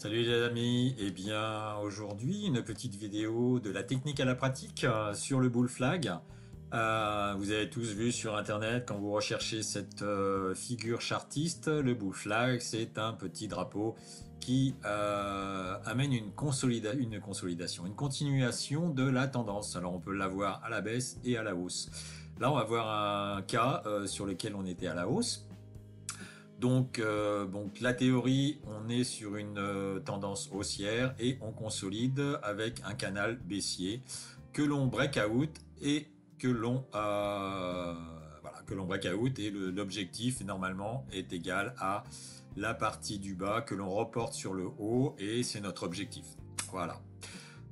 Salut les amis, eh bien aujourd'hui une petite vidéo de la technique à la pratique sur le bull flag. Vous avez tous vu sur internet quand vous recherchez cette figure chartiste, le bull flag c'est un petit drapeau qui amène une consolidation, une continuation de la tendance. Alors on peut l'avoir à la baisse et à la hausse. Là on va voir un cas sur lequel on était à la hausse. Donc la théorie, on est sur une tendance haussière et on consolide avec un canal baissier que l'on break out et que l'on break out et l'objectif normalement est égal à la partie du bas que l'on reporte sur le haut et c'est notre objectif. Voilà.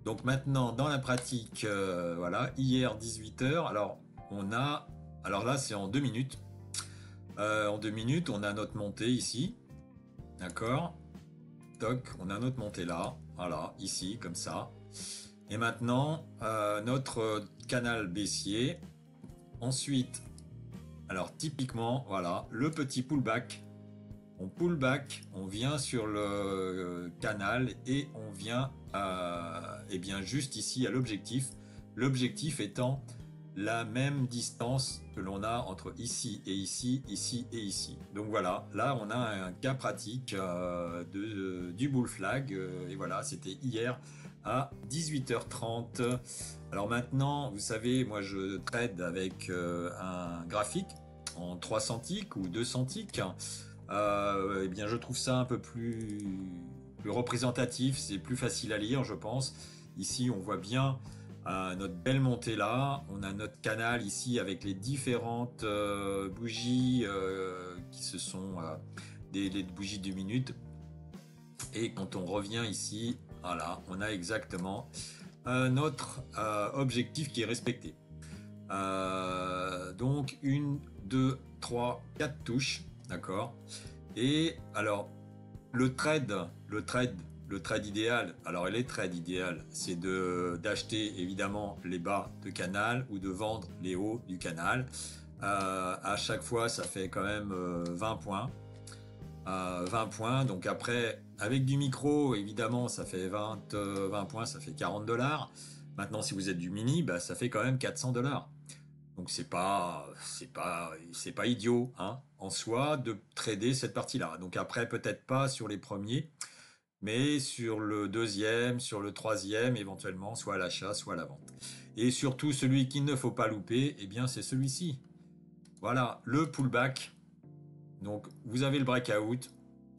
Donc maintenant dans la pratique, voilà, hier 18h, alors là c'est en 2 minutes. En 2 minutes, on a notre montée ici. D'accord. Toc, on a notre montée là. Voilà, ici, comme ça. Et maintenant, notre canal baissier. Ensuite, alors typiquement, voilà, le petit pullback. On pull back, on vient sur le canal et on vient eh bien juste ici à l'objectif. L'objectif étant la même distance que l'on a entre ici et ici, ici et ici. Donc voilà, là on a un cas pratique du bull flag. Et voilà, c'était hier à 18h30. Alors maintenant, vous savez, moi je trade avec un graphique en 3 centiques ou 2 centiques. Eh bien, je trouve ça un peu plus représentatif, c'est plus facile à lire, je pense. Ici, on voit bien notre belle montée là. On a notre canal ici avec les différentes bougies qui se sont les bougies de minute. Et quand on revient ici, voilà, on a exactement notre objectif qui est respecté. Donc, 1, 2, 3, 4 touches. D'accord. Et alors, le trade idéal, alors les trades idéal, c'est d'acheter évidemment les bas de canal ou de vendre les hauts du canal. À chaque fois, ça fait quand même 20 points. 20 points. Donc après, avec du micro, évidemment, ça fait 20 points, ça fait $40. Maintenant, si vous êtes du mini, bah, ça fait quand même $400. Donc c'est pas idiot hein, en soi de trader cette partie-là. Donc après peut-être pas sur les premiers, mais sur le deuxième, sur le troisième, éventuellement soit à l'achat, soit à la vente. Et surtout celui qu'il ne faut pas louper, eh bien c'est celui-ci. Voilà, le pullback. Donc vous avez le breakout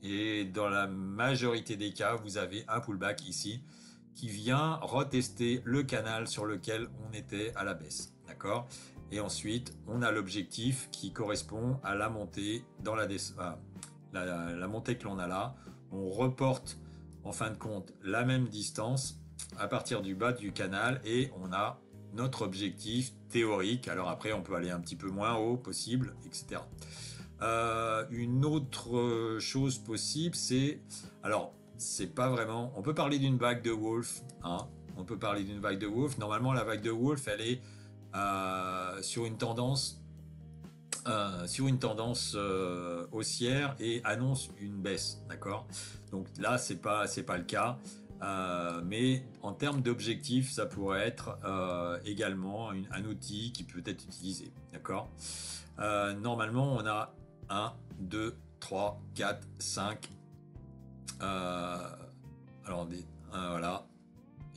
et dans la majorité des cas, vous avez un pullback ici qui vient retester le canal sur lequel on était à la baisse. D'accord. Et ensuite, on a l'objectif qui correspond à la montée dans la montée que l'on a là. On reporte en fin de compte la même distance à partir du bas du canal et on a notre objectif théorique. Alors après, on peut aller un petit peu moins haut possible, etc. Une autre chose possible, c'est pas vraiment. On peut parler d'une vague de Wolf, hein. On peut parler d'une vague de Wolf. Normalement, la vague de Wolf, elle est sur une tendance haussière et annonce une baisse, d'accord. Donc là, c'est pas le cas. Mais en termes d'objectif, ça pourrait être également un outil qui peut être utilisé, d'accord. Normalement, on a 1, 2, 3, 4, 5. Alors, voilà.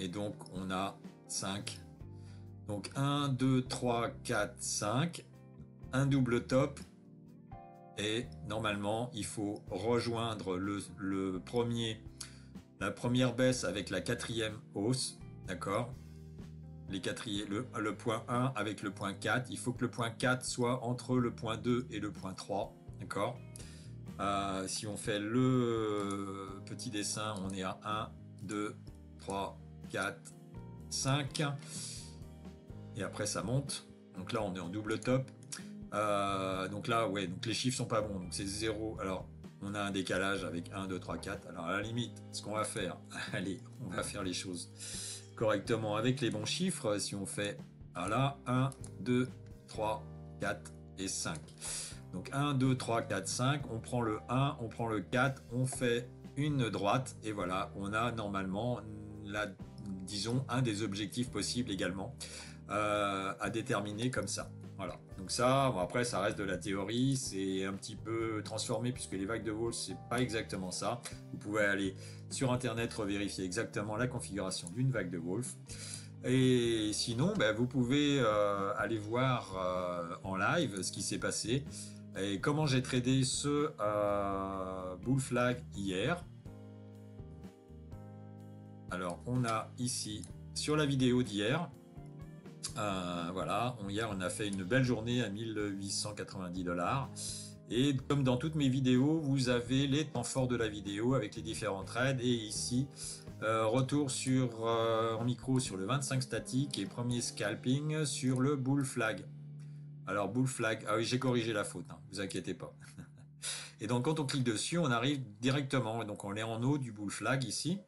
Et donc, on a 5. Donc, 1, 2, 3, 4, 5. Un double top. Et normalement, il faut rejoindre la première baisse avec la quatrième hausse. D'accord. Le point 1 avec le point 4. Il faut que le point 4 soit entre le point 2 et le point 3. D'accord. Si on fait le petit dessin, on est à 1, 2, 3, 4, 5. Et après, ça monte. Donc là, on est en double top. Donc là, ouais, donc les chiffres sont pas bons. Donc c'est 0. Alors, on a un décalage avec 1, 2, 3, 4. Alors à la limite, ce qu'on va faire, allez, on va faire les choses correctement avec les bons chiffres. Si on fait, voilà, 1, 2, 3, 4 et 5. Donc 1, 2, 3, 4, 5. On prend le 1, on prend le 4, on fait une droite, et voilà, on a normalement, disons, un des objectifs possibles également à déterminer comme ça. Voilà. Donc ça, bon, après, ça reste de la théorie, c'est un petit peu transformé puisque les vagues de Wolf, c'est pas exactement ça. Vous pouvez aller sur Internet revérifier exactement la configuration d'une vague de Wolf. Et sinon, ben, vous pouvez aller voir en live ce qui s'est passé et comment j'ai tradé ce bull flag hier. Alors, on a ici sur la vidéo d'hier, voilà, hier on a fait une belle journée à 1890 $. Et comme dans toutes mes vidéos, vous avez les temps forts de la vidéo avec les différents trades. Et ici, retour en micro sur le 25 statique et premier scalping sur le bull flag. Alors bull flag, ah oui, j'ai corrigé la faute, hein, vous inquiétez pas. Et donc quand on clique dessus, on arrive directement, et donc on est en haut du bull flag ici.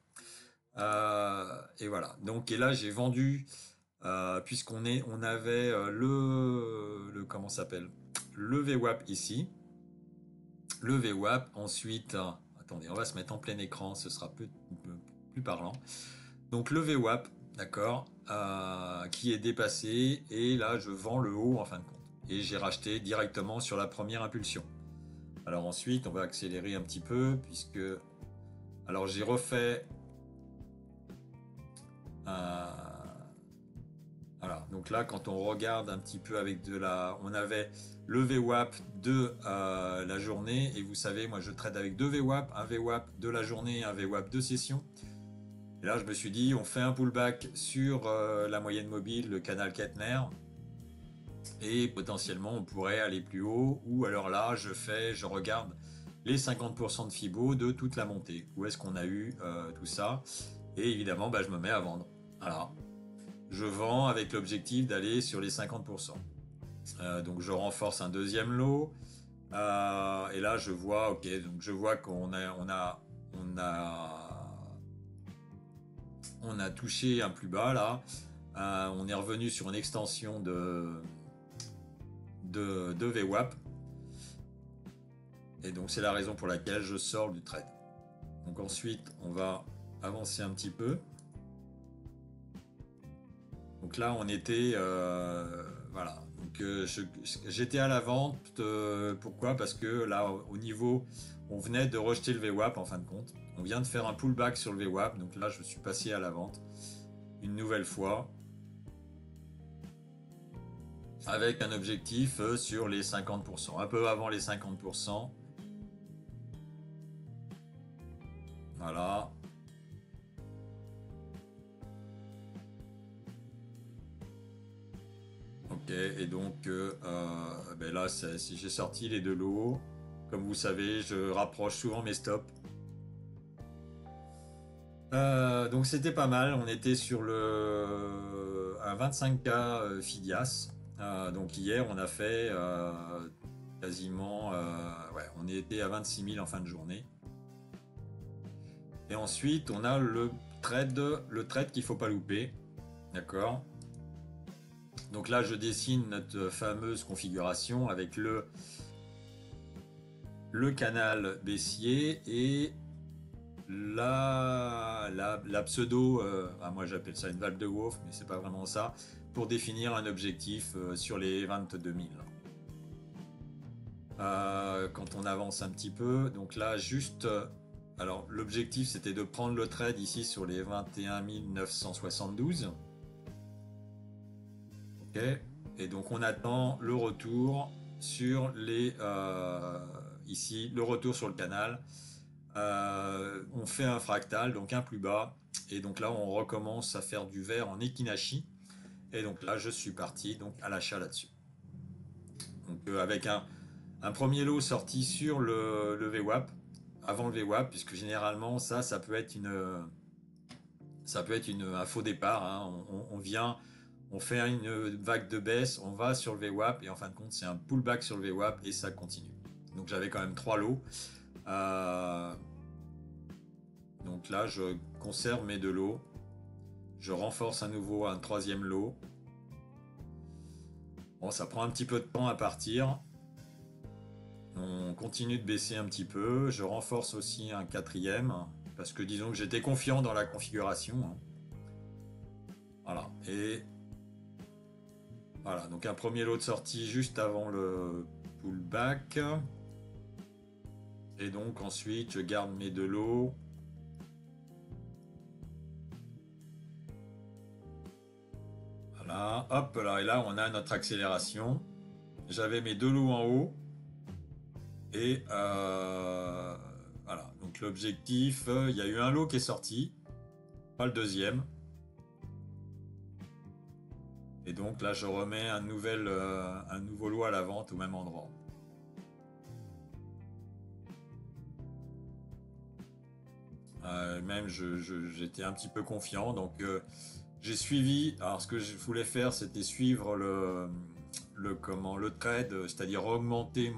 Et voilà. Donc et là j'ai vendu puisqu'on avait comment s'appelle, le VWAP ici, le VWAP. Ensuite, attendez, on va se mettre en plein écran, ce sera plus parlant. Donc le VWAP, d'accord, qui est dépassé, et là je vends le haut en fin de compte. Et j'ai racheté directement sur la première impulsion. Alors ensuite, on va accélérer un petit peu, puisque... Alors j'ai refait... Voilà, donc là quand on regarde un petit peu avec on avait le VWAP de la journée, et vous savez, moi je trade avec deux VWAP, un VWAP de la journée et un VWAP de session. Et là je me suis dit, on fait un pullback sur la moyenne mobile, le canal Kettner, et potentiellement on pourrait aller plus haut, ou alors là je regarde les 50% de Fibo de toute la montée, où est-ce qu'on a eu tout ça, et évidemment bah, je me mets à vendre. Voilà. Je vends avec l'objectif d'aller sur les 50%. Donc je renforce un deuxième lot. Et là je vois, ok, donc je vois qu'on a touché un plus bas là. On est revenu sur une extension de VWAP. Et donc c'est la raison pour laquelle je sors du trade. Donc ensuite on va avancer un petit peu. Donc là, on était, voilà. Donc j'étais à la vente. Pourquoi? Parce que là, au niveau, on venait de rejeter le VWAP en fin de compte. On vient de faire un pullback sur le VWAP. Donc là, je suis passé à la vente une nouvelle fois avec un objectif sur les 50%, un peu avant les 50%. Voilà. Ok, et donc ben là, si j'ai sorti les deux lots, comme vous savez, je rapproche souvent mes stops. Donc c'était pas mal, on était sur un 25K Fidias. Donc hier on a fait quasiment, ouais, on était à 26 000 en fin de journée. Et ensuite on a le trade qu'il faut pas louper, d'accord. Donc là je dessine notre fameuse configuration avec le canal baissier et la pseudo, moi j'appelle ça une valve de Wolf, mais c'est pas vraiment ça, pour définir un objectif sur les 22 000. Quand on avance un petit peu, donc là juste, alors l'objectif c'était de prendre le trade ici sur les 21 972. Ok, et donc on attend le retour sur ici, le retour sur le canal. On fait un fractal, donc un plus bas, et donc là on recommence à faire du vert en Ekinashi, et donc là je suis parti donc à l'achat là-dessus. Donc avec un premier lot sorti sur le VWAP, avant le VWAP, puisque généralement ça peut être un faux départ, hein. On fait une vague de baisse, on va sur le VWAP, et en fin de compte c'est un pullback sur le VWAP et ça continue. Donc j'avais quand même 3 lots. Donc là, je conserve mes deux lots. Je renforce à nouveau un troisième lot. Bon, ça prend un petit peu de temps à partir. On continue de baisser un petit peu. Je renforce aussi un quatrième, parce que disons que j'étais confiant dans la configuration, hein. Voilà. Et voilà, donc un premier lot de sortie juste avant le pullback. Et donc ensuite, je garde mes deux lots. Voilà, hop là, et là on a notre accélération. J'avais mes deux lots en haut. Et voilà, donc l'objectif, il y a eu un lot qui est sorti, pas le deuxième. Et donc là, je remets un nouveau lot à la vente au même endroit. Même j'étais un petit peu confiant, donc j'ai suivi. Alors ce que je voulais faire, c'était suivre le trade, c'est-à-dire augmenter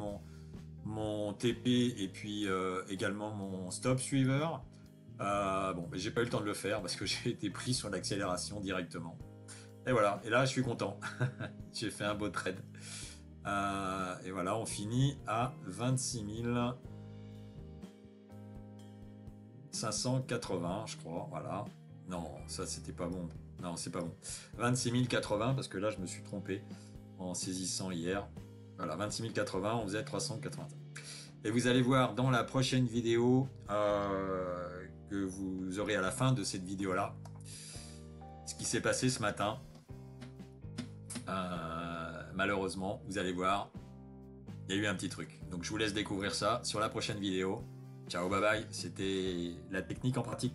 mon TP et puis également mon stop suiveur. Bon, mais j'ai pas eu le temps de le faire parce que j'ai été pris sur l'accélération directement. Et voilà, et là je suis content. J'ai fait un beau trade. Et voilà, on finit à 26 580, je crois. Voilà. Non, ça c'était pas bon. Non, c'est pas bon. 26 080 parce que là je me suis trompé en saisissant hier. Voilà, 26 080, on faisait 380. Et vous allez voir dans la prochaine vidéo que vous aurez à la fin de cette vidéo-là ce qui s'est passé ce matin. Malheureusement, vous allez voir, il y a eu un petit truc. Donc je vous laisse découvrir ça sur la prochaine vidéo. Ciao, bye bye. C'était la technique en pratique.